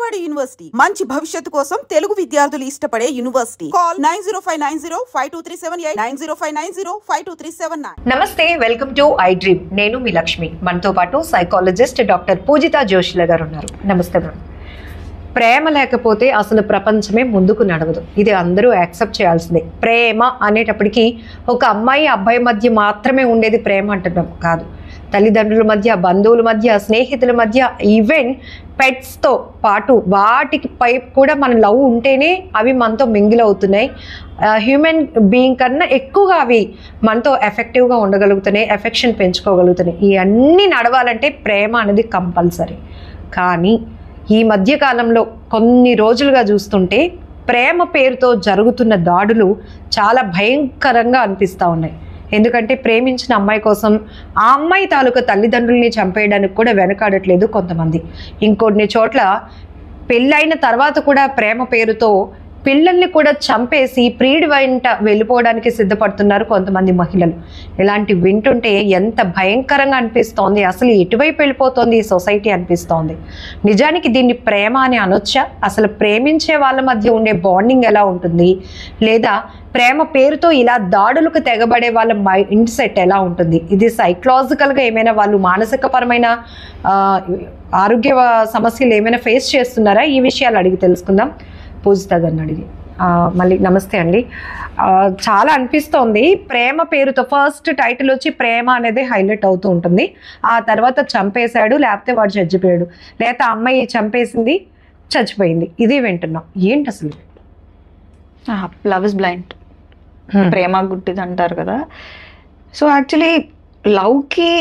Vijayawada university మంచి భవిష్యత్తు కోసం తెలుగు విద్యార్థులు ఇష్టపడే యూనివర్సిటీ. కాల్ 9059052378 9059052379. నమస్తే, వెల్కమ్ టు ఐ డ్రీమ్. నేను మీ లక్ష్మి. మనతో పాటు సైకాలజిస్ట్ డాక్టర్ పూజిత జోషిల గారు ఉన్నారు. నమస్తే మేడం. ప్రేమ లేకపోతే అసలు ప్రపంచమే ముందుకు నడవదు. ఇది అందరూ యాక్సెప్ట్ చేయాల్సిందే. ప్రేమ అనేటప్పటికీ ఒక అమ్మాయి అబ్బాయి మధ్య మాత్రమే ఉండేది ప్రేమ అంటున్నాం కాదు. తల్లిదండ్రుల మధ్య, బంధువుల మధ్య, స్నేహితుల మధ్య, ఈవెన్ పెట్స్తో పాటు వాటికి పై కూడా మన లవ్ ఉంటేనే అవి మనతో మింగిల్ అవుతున్నాయి. హ్యూమన్ బీయింగ్ కన్నా ఎక్కువగా అవి మనతో ఎఫెక్టివ్గా ఉండగలుగుతున్నాయి, ఎఫెక్షన్ పెంచుకోగలుగుతున్నాయి. ఇవన్నీ నడవాలంటే ప్రేమ అనేది కంపల్సరీ. కానీ ఈ మధ్యకాలంలో కొన్ని రోజులుగా చూస్తుంటే ప్రేమ పేరుతో జరుగుతున్న దాడులు చాలా భయంకరంగా అనిపిస్తూ ఉన్నాయి. ఎందుకంటే ప్రేమించిన అమ్మాయి కోసం ఆ అమ్మాయి తాలూకా తల్లిదండ్రుల్ని చంపేయడానికి కూడా వెనకాడట్లేదు కొంతమంది. ఇంకొన్ని చోట్ల పెళ్ళైన తర్వాత కూడా ప్రేమ పేరుతో పిల్లల్ని కూడా చంపేసి ప్రియుడి వెంట వెళ్ళిపోవడానికి సిద్ధపడుతున్నారు కొంతమంది మహిళలు. ఇలాంటి వింటుంటే ఎంత భయంకరంగా అనిపిస్తోంది. అసలు ఎటువైపు వెళ్ళిపోతుంది ఈ సొసైటీ అనిపిస్తోంది. నిజానికి దీన్ని ప్రేమ అని అనొచ్చా? అసలు ప్రేమించే వాళ్ళ మధ్య ఉండే బాండింగ్ ఎలా ఉంటుంది? లేదా ప్రేమ పేరుతో ఇలా దాడులకు తెగబడే వాళ్ళ మైండ్ సెట్ ఎలా ఉంటుంది? ఇది సైకలాజికల్గా ఏమైనా వాళ్ళు మానసికపరమైన ఆరోగ్య సమస్యలు ఏమైనా ఫేస్ చేస్తున్నారా? ఈ విషయాలు అడిగి తెలుసుకుందాం పూజిత గారిని అడిగి. మళ్ళీ నమస్తే అండి. చాలా అనిపిస్తోంది ప్రేమ పేరుతో. ఫస్ట్ టైటిల్ వచ్చి ప్రేమ అనేది హైలైట్ అవుతూ ఉంటుంది. ఆ తర్వాత చంపేశాడు, లేకపోతే వాడు చచ్చిపోయాడు, లేకపోతే అమ్మాయి చంపేసింది, చచ్చిపోయింది, ఇది వింటున్నాం. ఏంటి అసలు? లవ్ ఇస్ బ్లైండ్, ప్రేమ గుడ్డిది అంటారు కదా. సో యాక్చువల్లీ లవ్కి,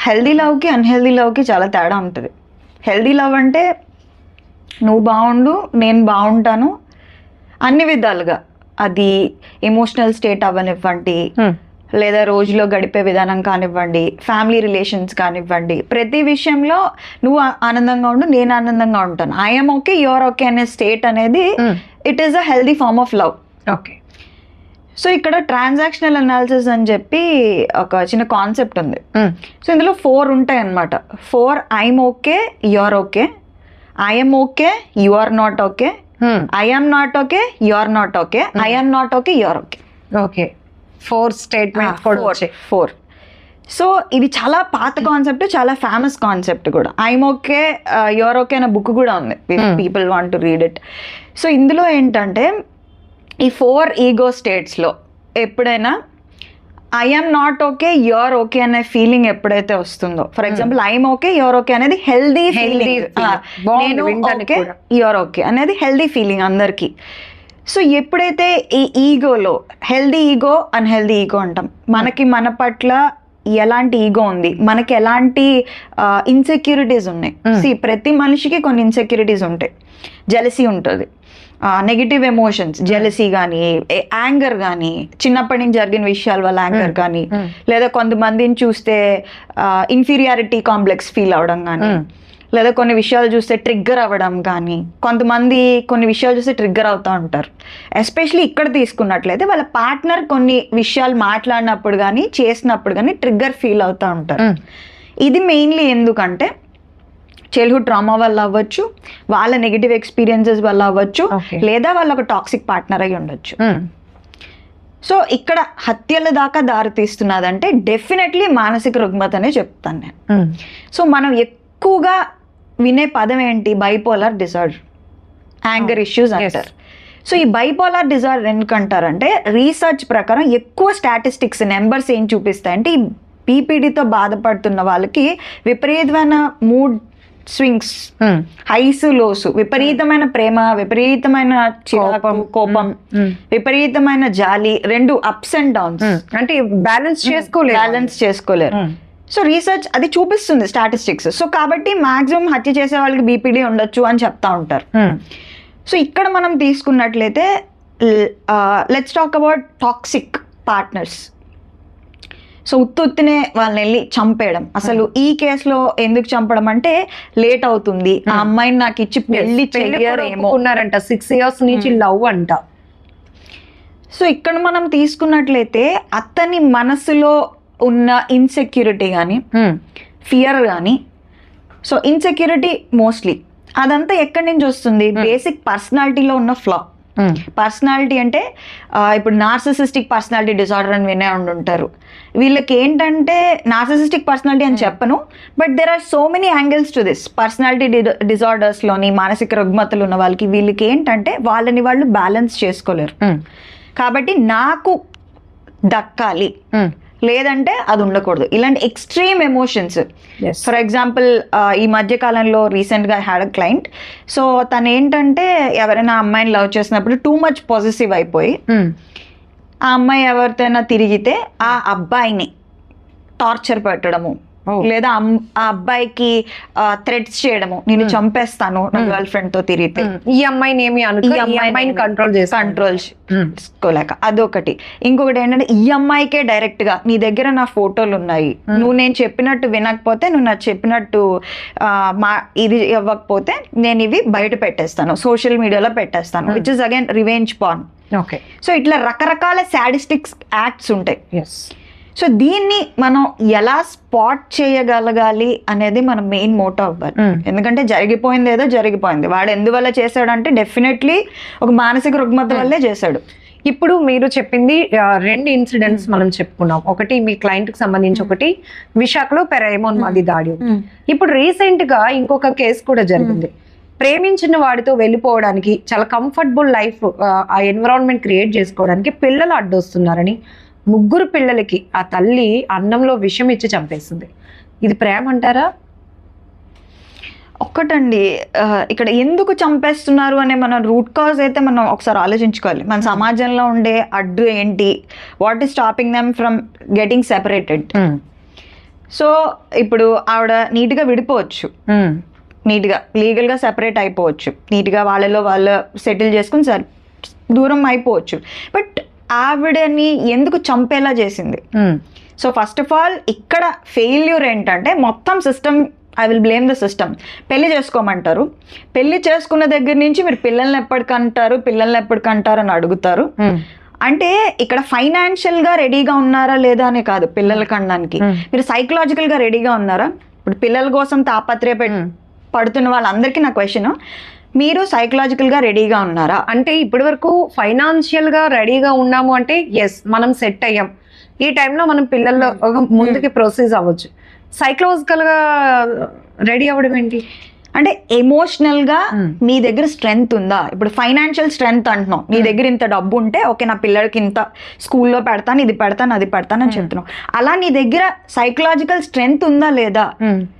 హెల్దీ లవ్కి అన్హెల్దీ లవ్కి చాలా తేడా ఉంటుంది. హెల్దీ లవ్ అంటే నువ్వు బాగుండు, నేను బాగుంటాను అన్ని విధాలుగా. అది ఎమోషనల్ స్టేట్ అవ్వనివ్వండి, లేదా రోజులో గడిపే విధానం కానివ్వండి, ఫ్యామిలీ రిలేషన్స్ కానివ్వండి, ప్రతి విషయంలో నువ్వు ఆనందంగా ఉండు, నేను ఆనందంగా ఉంటాను, ఐఎమ్ ఓకే, యువర్ ఓకే అనే స్టేట్ అనేది it is a healthy form of love. Okay. So ఇక్కడ ట్రాన్సాక్షనల్ అనాలిసిస్ అని చెప్పి ఒక చిన్న కాన్సెప్ట్ ఉంది. సో ఇందులో 4 ఉంటాయి అన్నమాట. 4 I'm okay, you're okay, I'm okay, you are not okay, I'm not okay, you are not okay, I'm not okay, you're okay. Okay, 4 statement కూడా వచ్చాయి. 4. సో ఇది చాలా పాత కాన్సెప్ట్, చాలా ఫేమస్ కాన్సెప్ట్ కూడా. ఐఎమ్ ఓకే, యువర్ ఓకే అనే book కూడా ఉంది, people want to read it. So ఇందులో ఏంటంటే ఈ 4 ఈగో స్టేట్స్లో ఎప్పుడైనా I'm not okay, you're okay అనే ఫీలింగ్ ఎప్పుడైతే వస్తుందో, for example I'm okay, you're okay అనేది హెల్దీ ఫీలింగ్, నేను ఓకే, యువర్ ఓకే అనేది హెల్దీ ఫీలింగ్ అందరికీ. సో ఎప్పుడైతే ఈ ఈగోలో హెల్దీ ఈగో, అన్హెల్దీ ఈగో అంటాం, మనకి మన పట్ల ఎలాంటి ఈగో ఉంది, మనకి ఎలాంటి ఇన్సెక్యూరిటీస్ ఉన్నాయి. ప్రతి మనిషికి కొన్ని ఇన్సెక్యూరిటీస్ ఉంటాయి. జెలసీ ఉంటుంది, నెగిటివ్ ఎమోషన్స్, జెలసీ కానీ, యాంగర్ కానీ, చిన్నప్పటి నుంచి జరిగిన విషయాల వల్ల యాంగర్ కానీ, లేదా కొంతమందిని చూస్తే ఇన్ఫీరియారిటీ కాంప్లెక్స్ ఫీల్ అవడం కానీ, లేదా కొన్ని విషయాలు చూస్తే ట్రిగ్గర్ అవ్వడం కానీ. కొంతమంది కొన్ని విషయాలు చూస్తే ట్రిగ్గర్ అవుతూ ఉంటారు. ఎస్పెషలీ ఇక్కడ తీసుకున్నట్లయితే వాళ్ళ పార్ట్నర్ కొన్ని విషయాలు మాట్లాడినప్పుడు కానీ, చేసినప్పుడు కానీ ట్రిగ్గర్ ఫీల్ అవుతూ ఉంటారు. ఇది మెయిన్లీ ఎందుకంటే చైల్డ్హుడ్ ట్రామా వల్ల అవ్వచ్చు, వాళ్ళ నెగిటివ్ ఎక్స్పీరియన్సెస్ వల్ల అవ్వచ్చు, లేదా వాళ్ళ ఒక టాక్సిక్ పార్ట్నర్ అయి ఉండొచ్చు. సో ఇక్కడ హత్యల దాకా దారి తీస్తున్నదంటే డెఫినెట్లీ మానసిక రుగ్మతనే చెప్తాను నేను. సో మనం ఎక్కువగా వినే పదం ఏంటి? బైపోలార్ డిజార్డర్, యాంగర్ ఇష్యూస్ అంటారు. సో ఈ బైపోలార్ డిజార్డర్ ఎందుకంటారంటే రీసెర్చ్ ప్రకారం ఎక్కువ స్టాటిస్టిక్స్, నెంబర్స్ ఏం చూపిస్తాయంటే ఈ పీపీడీతో బాధపడుతున్న వాళ్ళకి విపరీతమైన మూడ్ స్వింగ్స్, హైస్ లోస్, విపరీతమైన ప్రేమ, విపరీతమైన కోపం, విపరీతమైన జాలి, 2 అప్స్ అండ్ డౌన్స్, అంటే బ్యాలెన్స్ చేసుకోలేరు. సో రీసెర్చ్ అది చూపిస్తుంది, స్టాటిస్టిక్స్. సో కాబట్టి మాక్సిమం హత్య చేసే వాళ్ళకి బీపీడీ ఉండొచ్చు అని చెప్తా ఉంటారు. సో ఇక్కడ మనం తీసుకున్నట్లయితే let's talk about toxic partners. So ఉత్తునే వాళ్ళని వెళ్ళి చంపేయడం. అసలు ఈ కేసులో ఎందుకు చంపడం అంటే లేట్ అవుతుంది, ఆ అమ్మాయిని నాకు ఇచ్చి పెళ్లి చేయరేమో, 6 years నుంచి లవ్ అంట. సో ఇక్కడ మనం తీసుకున్నట్లయితే అతని మనసులో ఉన్న ఇన్సెక్యూరిటీ కానీ, ఫియర్ కానీ, సో ఇన్సెక్యూరిటీ మోస్ట్లీ అదంతా ఎక్కడి నుంచి వస్తుంది? బేసిక్ పర్సనాలిటీలో ఉన్న ఫ్లా. పర్సనాలిటీ అంటే ఇప్పుడు నార్సిసిస్టిక్ పర్సనాలిటీ డిజార్డర్ అని వినే ఉంటారు. వీళ్ళకి ఏంటంటే నార్సిసిస్టిక్ పర్సనాలిటీ అని చెప్పను, but there are so many angles to this. Personality డిజార్డర్స్లోని మానసిక రుగ్మతలు ఉన్న వాళ్ళకి వీళ్ళకి ఏంటంటే వాళ్ళని వాళ్ళు బ్యాలెన్స్ చేసుకోలేరు. కాబట్టి నాకు దక్కాలి, లేదంటే అది ఉండకూడదు, ఇలాంటి ఎక్స్ట్రీమ్ ఎమోషన్స్. ఫర్ ఎగ్జాంపుల్ ఈ మధ్య కాలంలో రీసెంట్గా హ్యాడ్ అ క్లయింట్. సో తను ఏంటంటే ఎవరైనా అమ్మాయిని లవ్ చేసినప్పుడు టూ మచ్ పాజిటివ్ అయిపోయి ఆ అమ్మాయి ఎవరితోనైనా తిరిగితే ఆ అబ్బాయిని టార్చర్ పెట్టడము, లేదా ఆ అబ్బాయికి థ్రెట్స్ చేయడము, నేను చంపేస్తాను నా గర్ల్ ఫ్రెండ్ తో తిరిగితే, ఈ అమ్మాయిని ఏమి కంట్రోల్ చేసుకోలేక. అదొకటి. ఇంకొకటి ఏంటంటే ఈ అమ్మాయికే డైరెక్ట్ గా నీ దగ్గర నా ఫోటోలు ఉన్నాయి, నువ్వు నేను చెప్పినట్టు వినకపోతే, నువ్వు నాకు చెప్పినట్టు ఇది ఇవ్వకపోతే నేను ఇవి బయట పెట్టేస్తాను, సోషల్ మీడియాలో పెట్టేస్తాను, which is again revenge porn. Okay. So ఇట్లా రకరకాల సాడిస్టిక్ యాక్ట్స్ ఉంటాయి. సో దీన్ని మనం ఎలా స్పాట్ చేయగలగాలి అనేది మన మెయిన్ మోటో అవ్వాలి. ఎందుకంటే జరిగిపోయింది ఏదో జరిగిపోయింది, వాడు ఎందువల్ల చేశాడంటే డెఫినెట్లీ ఒక మానసిక రుగ్మత వల్లే చేశాడు. ఇప్పుడు మీరు చెప్పింది 2 ఇన్సిడెంట్స్ మనం చెప్పుకున్నాం. ఒకటి మీ క్లయింట్ కి సంబంధించి, ఒకటి విశాఖలో పెరేమోన్మాది దాడి. ఇప్పుడు రీసెంట్ గా ఇంకొక కేసు కూడా జరిగింది. ప్రేమించిన వాడితో వెళ్ళిపోవడానికి, చాలా కంఫర్టబుల్ లైఫ్ ఆ ఎన్విరాన్మెంట్ క్రియేట్ చేసుకోవడానికి పిల్లలు అడ్డొస్తున్నారని 3 పిల్లలకి ఆ తల్లి అన్నంలో విషం ఇచ్చి చంపేస్తుంది. ఇది ప్రేమ అంటారా? ఒక్కటండి, ఇక్కడ ఎందుకు చంపేస్తున్నారు అనే మన రూట్ కాజ్ అయితే మనం ఒకసారి ఆలోచించుకోవాలి. మన సమాజంలో ఉండే అడ్డు ఏంటి, what is stopping them from getting separated. So ఇప్పుడు ఆవిడ నీట్గా విడిపోవచ్చు, నీట్గా లీగల్గా సెపరేట్ అయిపోవచ్చు, నీట్గా వాళ్ళలో వాళ్ళు సెటిల్ చేసుకుని దూరం అయిపోవచ్చు. బట్ ఆవిడని ఎందుకు చంపేలా చేసింది? సో ఫస్ట్ ఆఫ్ ఆల్ ఇక్కడ ఫెయిల్యూర్ ఏంటంటే మొత్తం system, I will blame the system. పెళ్లి చేసుకోమంటారు, పెళ్లి చేసుకున్న దగ్గర నుంచి మీరు పిల్లల్ని ఎప్పటికంటారు అని అడుగుతారు. అంటే ఇక్కడ ఫైనాన్షియల్ గా రెడీగా ఉన్నారా లేదా అనే కాదు, పిల్లల కనడానికి మీరు సైకలాజికల్ గా రెడీగా ఉన్నారా? ఇప్పుడు పిల్లల కోసం పడుతున్న వాళ్ళందరికీ నా క్వశ్చన్, మీరు సైకలాజికల్ గా రెడీగా ఉన్నారా? అంటే ఇప్పటి వరకు ఫైనాన్షియల్ గా రెడీగా ఉన్నాము అంటే ఎస్, మనం సెట్ అయ్యాం, ఈ టైంలో మనం పిల్లల్లో ముందుకి ప్రొసీజ్ అవ్వచ్చు. సైకలాజికల్ గా రెడీ అవ్వడం ఏంటి అంటే ఎమోషనల్ గా మీ దగ్గర స్ట్రెంగ్త్ ఉందా? ఇప్పుడు ఫైనాన్షియల్ స్ట్రెంగ్త్ అంటున్నాం, నీ దగ్గర ఇంత డబ్బు ఉంటే ఓకే, నా పిల్లలకి ఇంత స్కూల్లో పెడతాను, ఇది పెడతాను, అది పెడతాను అని చెప్తున్నావు. అలా నీ దగ్గర సైకలాజికల్ స్ట్రెంగ్త్ ఉందా లేదా?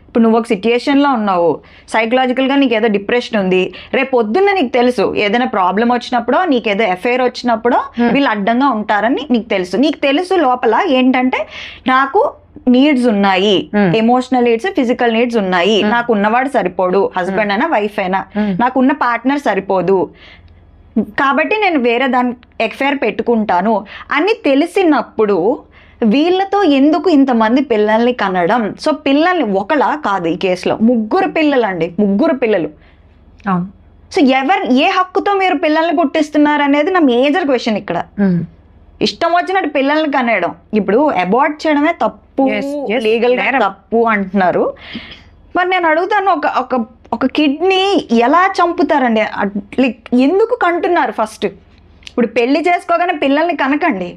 ఇప్పుడు నువ్వు ఒక సిచ్యుయేషన్లో ఉన్నావు, సైకలాజికల్గా నీకు ఏదో డిప్రెషన్ ఉంది, రేపు పొద్దున్న నీకు తెలుసు ఏదైనా ప్రాబ్లం వచ్చినప్పుడో, నీకేదో ఎఫైర్ వచ్చినప్పుడో వీళ్ళు అడ్డంగా ఉంటారని నీకు తెలుసు లోపల ఏంటంటే నాకు నీడ్స్ ఉన్నాయి, ఎమోషనల్ నీడ్స్, ఫిజికల్ నీడ్స్ ఉన్నాయి, నాకు ఉన్నవాడు సరిపోడు, హస్బెండ్ అయినా వైఫ్ అయినా, నాకున్న పార్ట్నర్ సరిపోదు, కాబట్టి నేను వేరే దాని ఎఫైర్ పెట్టుకుంటాను అని తెలిసినప్పుడు వీళ్ళతో ఎందుకు ఇంతమంది పిల్లల్ని కనడం? సో పిల్లల్ని ఒకలా కాదు, ఈ కేసులో 3 పిల్లలండి, 3 పిల్లలు. సో ఏ హక్కుతో మీరు పిల్లల్ని పుట్టిస్తున్నారు అనేది నా మేజర్ క్వశ్చన్ ఇక్కడ. ఇష్టం వచ్చినట్టు పిల్లల్ని కనేయడం, ఇప్పుడు అబార్ట్ చేయడమే తప్పు, లీగల్ గా తప్పు అంటున్నారు. మరి నేను అడుగుతాను, ఒక కిడ్నీ ఎలా చంపుతారండి? లైక్ ఎందుకు కంటున్నారు? ఫస్ట్ ఇప్పుడు పెళ్లి చేసుకోగానే పిల్లల్ని కనకండి,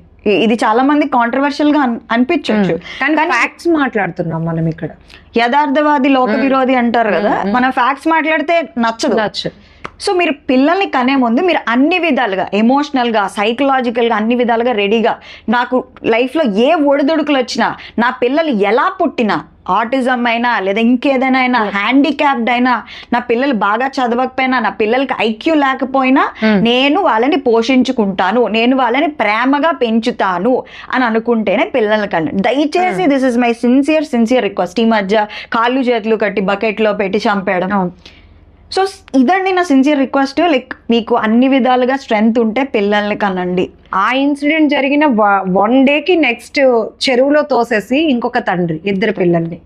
ఇది చాలా మంది కాంట్రవర్షియల్ గా అనిపించవచ్చు, కానీ ఫ్యాక్ట్స్ మాట్లాడుతున్నాం మనం ఇక్కడ. యథార్థవాది లోక విరోధి అంటారు కదా, మనం ఫ్యాక్ట్స్ మాట్లాడితే నచ్చదు. సో మీరు పిల్లల్ని కనే ముందు మీరు అన్ని విధాలుగా, ఎమోషనల్గా, సైకలాజికల్గా అన్ని విధాలుగా రెడీగా, నాకు లైఫ్లో ఏ ఒడిదుడుకులు వచ్చినా, నా పిల్లలు ఎలా పుట్టినా, ఆటిజం అయినా లేదా ఇంకేదైనా అయినా, హ్యాండిక్యాప్డ్ అయినా, నా పిల్లలు బాగా చదవకపోయినా, నా పిల్లలకి ఐక్యూ లేకపోయినా నేను వాళ్ళని పోషించుకుంటాను, నేను వాళ్ళని ప్రేమగా పెంచుతాను అని అనుకుంటేనే పిల్లల్ని కనండి. దయచేసి this is my sincere request. ఈ మధ్య కాళ్ళు చేతులు కట్టి బకెట్లో పెట్టి చంపేయడం, సో ఇదండి నా సిన్సియర్ రిక్వెస్ట్. లైక్ మీకు అన్ని విధాలుగా స్ట్రెంగ్త్ ఉంటే పిల్లల్ని కనండి. ఆ ఇన్సిడెంట్ జరిగిన 1 డేకి నెక్స్ట్ చెరువులో తోసేసి ఇంకొక తండ్రి 2 పిల్లల్ని,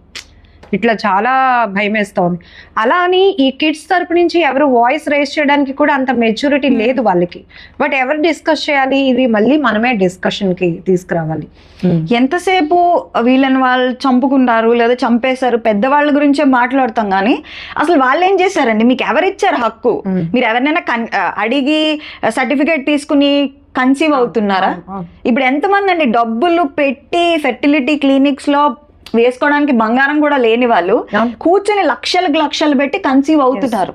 ఇట్లా చాలా భయం వేస్తోంది. అలా అని ఈ కిడ్స్ తరపు నుంచి ఎవరు వాయిస్ రేస్ చేయడానికి కూడా అంత మెచ్యూరిటీ లేదు వాళ్ళకి. బట్ ఎవరు డిస్కస్ చేయాలి, ఇది మళ్ళీ మనమే డిస్కషన్ కి తీసుకురావాలి. ఎంతసేపు వీళ్ళని వాళ్ళు చంపుకున్నారు లేదా చంపేశారు పెద్దవాళ్ళ గురించే మాట్లాడతాం కానీ అసలు వాళ్ళు ఏం చేశారండి? మీకు ఎవరిచ్చారు హక్కు? మీరు ఎవరినైనా అడిగి సర్టిఫికేట్ తీసుకుని కన్సీవ్ అవుతున్నారా? ఇప్పుడు ఎంతమంది అండి డబ్బులు పెట్టి ఫెర్టిలిటీ క్లినిక్స్ లో వేసుకోవడానికి బంగారం కూడా లేని వాళ్ళు కూర్చొని లక్షలు పెట్టి కన్సీవ్ అవుతున్నారు.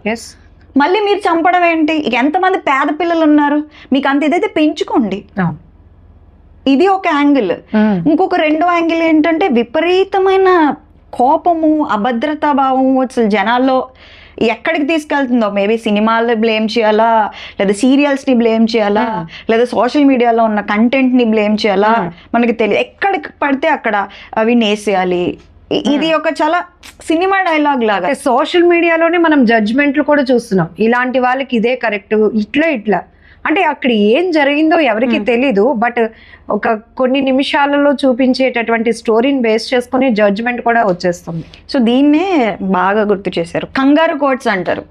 మళ్ళీ మీరు చంపడం ఏంటి? ఎంతమంది పేద పిల్లలు ఉన్నారు? మీకు అంత ఇదైతే పెంచుకోండి. ఇది ఒక యాంగిల్. ఇంకొక రెండో యాంగిల్ ఏంటంటే విపరీతమైన కోపము, అభద్రతా భావం అసలు జనాల్లో ఎక్కడికి తీసుకెళ్తుందో. మేబీ సినిమాలు బ్లేమ్ చేయాలా, లేదా సీరియల్స్ ని బ్లేమ్ చేయాలా, లేదా సోషల్ మీడియాలో ఉన్న కంటెంట్ ని బ్లేమ్ చేయాలా మనకి తెలియదు. ఎక్కడికి పడితే అక్కడ అవి నేసేయాలి. ఇది ఒక చాలా సినిమా డైలాగ్ లాగా. సోషల్ మీడియాలోనే మనం జడ్జ్మెంట్లు కూడా చూస్తున్నాం. ఇలాంటి వాళ్ళకి ఇదే కరెక్ట్, ఇట్లా అంటే అక్కడ ఏం జరిగిందో ఎవరికి తెలీదు. బట్ ఒక కొన్ని నిమిషాలలో చూపించేటటువంటి స్టోరీని బేస్ చేసుకుని జడ్జ్మెంట్ కూడా వచ్చేస్తుంది. సో దీన్నే బాగా గుర్తు చేశారు. కంగారు కోర్ట్స్ అంటారు,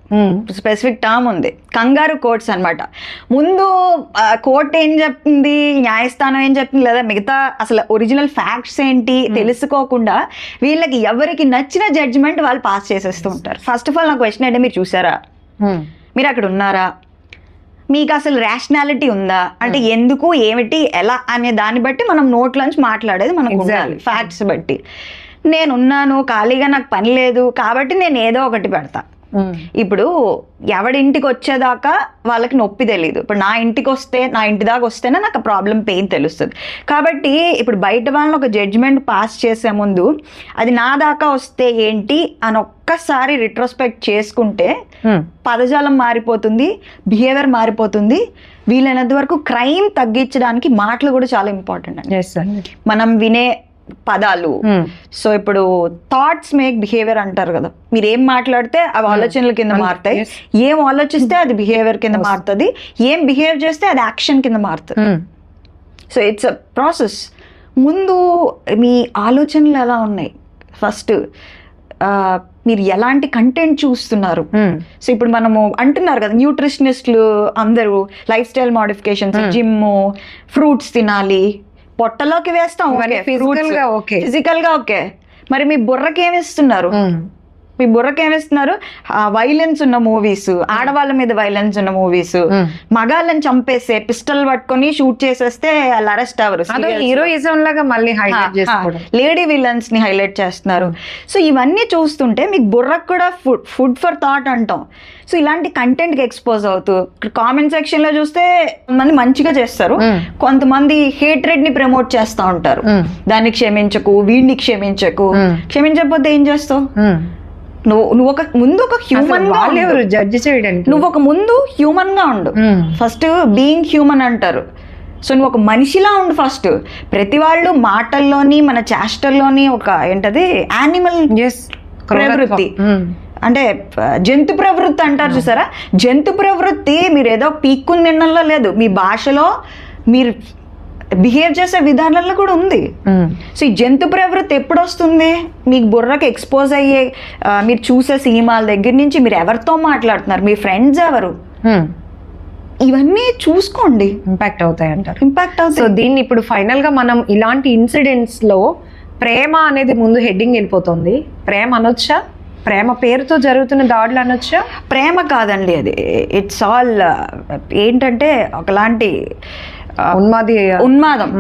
స్పెసిఫిక్ టర్మ్ ఉంది. కంగారు కోర్ట్స్ అన్నమాట. ముందు కోర్ట్ ఏం చెప్తుంది, న్యాయస్థానం ఏం చెప్తుంది, లేదా మిగతా అసలు ఒరిజినల్ ఫ్యాక్ట్స్ ఏంటి తెలుసుకోకుండా వీళ్ళకి ఎవరికి నచ్చిన జడ్జిమెంట్ వాళ్ళు పాస్ చేసేస్తూ ఉంటారు. ఫస్ట్ ఆఫ్ ఆల్ నా క్వశ్చన్ అంటే, మీరు చూసారా? మీరు అక్కడ ఉన్నారా? మీకు అసలు రేషనాలిటీ ఉందా? అంటే ఎందుకు, ఏమిటి, ఎలా అనే దాన్ని బట్టి మనం నోట్లోంచి మాట్లాడేది మనకు ఉండాలి, ఫ్యాక్ట్స్ బట్టి. నేనున్నాను, ఖాళీగా నాకు పని లేదు కాబట్టి నేను ఏదో ఒకటి పెడతా. ఇప్పుడు ఎవడింటికి వచ్చేదాకా వాళ్ళకి నొప్పి తెలియదు. ఇప్పుడు నా ఇంటికి వస్తే, నా ఇంటి దాకా వస్తేనే నాకు ప్రాబ్లం, పెయిన్ తెలుస్తుంది. కాబట్టి ఇప్పుడు బయట వాళ్ళని ఒక జడ్జిమెంట్ పాస్ చేసే ముందు అది నా దాకా వస్తే ఏంటి అని ఒక్కసారి రిట్రోస్పెక్ట్ చేసుకుంటే పదజాలం మారిపోతుంది, బిహేవియర్ మారిపోతుంది. వీలైనంత వరకు క్రైమ్ తగ్గించడానికి మాటలు కూడా చాలా ఇంపార్టెంట్ అండి. మనం వినే పదాలు. సో ఇప్పుడు థాట్స్ మేక్ బిహేవియర్ అంటారు కదా. మీరు ఏం మాట్లాడితే అవి ఆలోచనల కింద మారుతాయి, ఏం ఆలోచిస్తే అది బిహేవియర్ కింద మారుతుంది, ఏం బిహేవ్ చేస్తే అది యాక్షన్ కింద మారుతుంది. So it's a process. ముందు మీ ఆలోచనలు ఎలా ఉన్నాయి, ఫస్ట్ మీరు ఎలాంటి కంటెంట్ చూస్తున్నారు. సో ఇప్పుడు మనము అంటున్నారు కదా, న్యూట్రిషనిస్టులు అందరూ life style modifications, gym, fruits తినాలి, పొట్టలోకి వేస్తాం, ఫిజికల్ గా ఓకే. మరి మీ బుర్రకి ఏమిస్తున్నారు? మీ బుర్రకి ఏమిస్తున్నారు? వైలెన్స్ ఉన్న మూవీస్, ఆడవాళ్ళ మీద వైలెన్స్ ఉన్న మూవీస్, మగాళ్ళని చంపేసే పిస్టల్ పట్టుకొని షూట్ చేసేస్తే వాళ్ళు అరెస్ట్ అవ్వరు, హీరోయిజం లాగా మళ్ళీ హైలైట్ చేసుకోవడం, లేడీ విలన్స్ ని హైలైట్ చేస్తున్నారు. సో ఇవన్నీ చూస్తుంటే మీకు బుర్రకు కూడా ఫుడ్ ఫర్ థాట్ అంటాం. సో ఇలాంటి కంటెంట్ కి ఎక్స్పోజ్ అవుతూ కామెంట్ సెక్షన్ లో చూస్తే కొంతమంది మంచిగా చేస్తారు, కొంతమంది హేట్రెడ్ ని ప్రమోట్ చేస్తూ ఉంటారు. దాన్ని క్షమించకు, వీడిని క్షమించకు, క్షమించకపోతే ఏం చేస్తావు? నువ్వు ఒక ముందు ఒక హ్యూమన్ గా జడ్జ్ చేయడానికి, నువ్వు ఒక ముందు హ్యూమన్ గా ఉండు. ఫస్ట్ బీయింగ్ హ్యూమన్ అంటారు. సో నువ్వు ఒక మనిషిలా ఉండు ఫస్ట్. ప్రతి వాళ్ళు మాటల్లోని మన చేష్టల్లోని ఒక ఏంటది యానిమల్ ప్రవృత్తి, అంటే జంతు ప్రవృత్తి అంటారు చూసారా. జంతు ప్రవృత్తి మీరు ఏదో పీక్కుని తినడంలో లేదు, మీ భాషలో మీరు బిహేవ్ చేసే విధానంలో కూడా ఉంది. సో ఈ జంతు ప్రవృత్తి ఎప్పుడు వస్తుంది? మీకు బుర్రకి ఎక్స్పోజ్ అయ్యే మీరు చూసే సినిమాల దగ్గర నుంచి, మీరు ఎవరితో మాట్లాడుతున్నారు, మీ ఫ్రెండ్స్ ఎవరు, ఇవన్నీ చూసుకోండి, ఇంపాక్ట్ అవుతాయి అంటారు. ఇంపాక్ట్ అవుతాయి. సో దీన్ని ఇప్పుడు ఫైనల్ గా మనం ఇలాంటి ఇన్సిడెంట్స్ లో ప్రేమ అనేది ముందు హెడ్డింగ్ వెళ్ళిపోతుంది. ప్రేమ అనొచ్చా? ప్రేమ పేరుతో జరుగుతున్న దాడులు అనొచ్చా? ప్రేమ కాదండి, అది ఇట్స్ ఆల్ ఏంటంటే ఒకలాంటి ఉన్మాదం,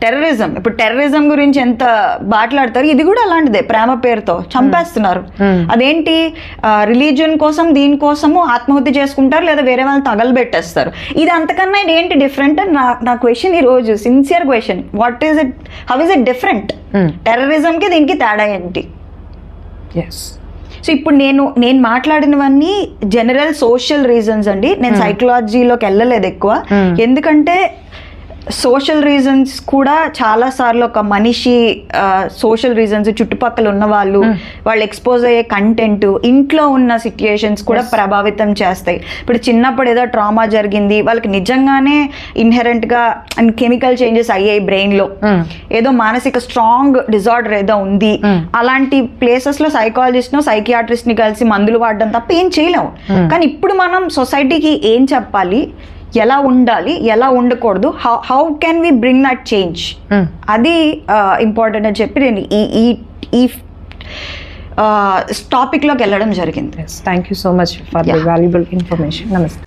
టెర్రరిజం. ఇప్పుడు టెర్రరిజం గురించి ఎంత మాట్లాడతారు, ఇది కూడా అలాంటిదే. ప్రేమ పేరుతో చంపేస్తున్నారు. అదేంటి, రిలీజియన్ కోసం, దీనికోసము ఆత్మహత్య చేసుకుంటారు, లేదా వేరే వాళ్ళని తగలబెట్టేస్తారు. ఇది అంతకన్నా ఏంటి డిఫరెంట్ అని నా క్వశ్చన్ ఈ రోజు, sincere question. What is it, how is it different? టెర్రరిజంకి దీనికి తేడా ఏంటి? సో ఇప్పుడు నేను మాట్లాడినవన్నీ జనరల్ సోషల్ రీజన్స్ అండి. నేను సైకలాజీలోకి వెళ్ళలేదు ఎక్కువ, ఎందుకంటే సోషల్ రీజన్స్ కూడా చాలాసార్లు ఒక మనిషి సోషల్ రీజన్స్ చుట్టుపక్కల ఉన్న వాళ్ళు ఎక్స్పోజ్ అయ్యే కంటెంట్ ఇంట్లో ఉన్న సిచ్యుయేషన్స్ కూడా ప్రభావితం చేస్తాయి. ఇప్పుడు చిన్నప్పుడు ఏదో ట్రామా జరిగింది, వాళ్ళకి నిజంగానే ఇన్హెరెంట్గా కెమికల్ చేంజెస్ అయ్యాయి బ్రెయిన్లో, ఏదో మానసిక స్ట్రాంగ్ డిజార్డర్ ఏదో ఉంది, అలాంటి ప్లేసెస్లో సైకాలజిస్ట్ను సైకియాట్రిస్ట్ని కలిసి మందులు వాడడం తప్ప ఏం చేయలేము. కానీ ఇప్పుడు మనం సొసైటీకి ఏం చెప్పాలి, ఎలా ఉండాలి, ఎలా ఉండకూడదు, how can we bring that change, అది ఇంపార్టెంట్ అని చెప్పి నేను ఈ టాపిక్లోకి వెళ్ళడం జరిగింది. Thank you so much for the valuable information. నమస్తే.